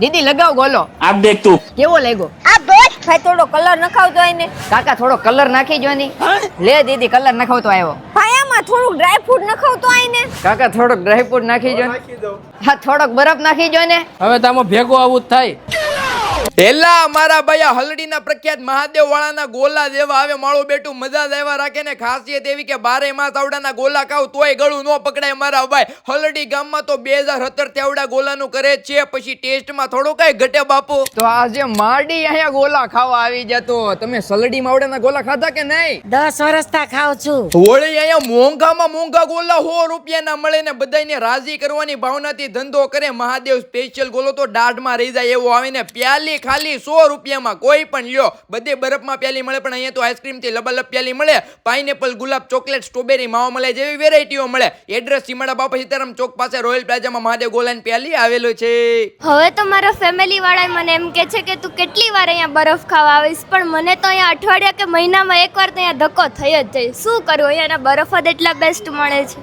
દીદી લગાવ ગોલો. આપ દેખ તું. કેવો લાગ્યો? આ બોલ ભાઈ થોડો કલર નખાવતો હોય ને. કાકા થોડો કલર નાખી જો ની. લે દીદી કલર નખાવતો આવ્યો. ભાઈ આમાં થોડું ડ્રાય ફ્રૂટ નખાવતો હોય ને. કાકા થોડોક ડ્રાય ફ્રૂટ નાખી જો. હા થોડોક બરફ નાખી જો ને. હવે તામો ભેગો આવું જ થાય. એલા અમારા ભાઈ હલડીના પ્રખ્યાત મહાદેવ વાળાના ગોલા જેવા આવે માળું બેટું મજા જ આવ્યા રાખે ને ખાસિયત એવી કે 12 માસ આવડાના ગોલા ખાવ તોય ગળું ન પકડાય મારા ભાઈ. હલડી ગામમાં તો 2017 થી આવડા ગોલાનું કરે છે, પછી ટેસ્ટમાં થોડું કઈ ઘટે બાપુ. તો આજે માડી અહીંયા ગોલા ખાવા આવી જતો. તમે સલડીમાં આવડાના ગોલા ખાધા કે નહીં? 10 વર્ષથી ખાઉં છું. હોળી અહીંયા મોંઘામાં મોંઘા ગોલા 100 રૂપિયાના મળે ને બધાને રાજી કરવાની ભાવનાથી ધંધો કરે. મહાદેવ સ્પેશિયલ ગોલો તો દાઢમાં રહી જાય એવો આવે ને. પ્યાલી ખાલી 100 રૂપિયામાં કોઈ પણ લ્યો. બધે બરફમાં પ્યાલી મળે પણ અહીંયા તો આઈસ્ક્રીમ થી લબાલબ પ્યાલી મળે. પાઇનેપલ, ગુલાબ, ચોકલેટ, સ્ટ્રોબેરી, માવા મળે જેવી વેરાયટીઓ મળે. એડ્રેસ સીમાડા બાપા સીતારામ ચોક પાસે રોયલ પ્લાઝામાં મહાદેવ ગોલાની પ્યાલી આવેલું છે. હવે તો મારા ફેમિલી વાળા મને એમ કે છે કે તું કેટલી વાર અહીંયા બરફ ખાવા આવીશ, પણ મને તો અહીંયા અઠવાડિયા કે મહિનામાં એકવાર તો અહીંયા ધક્કો થઈ જ જાય. શું કરું, અહીંયાના બરફ જ એટલા બેસ્ટ મળે છે.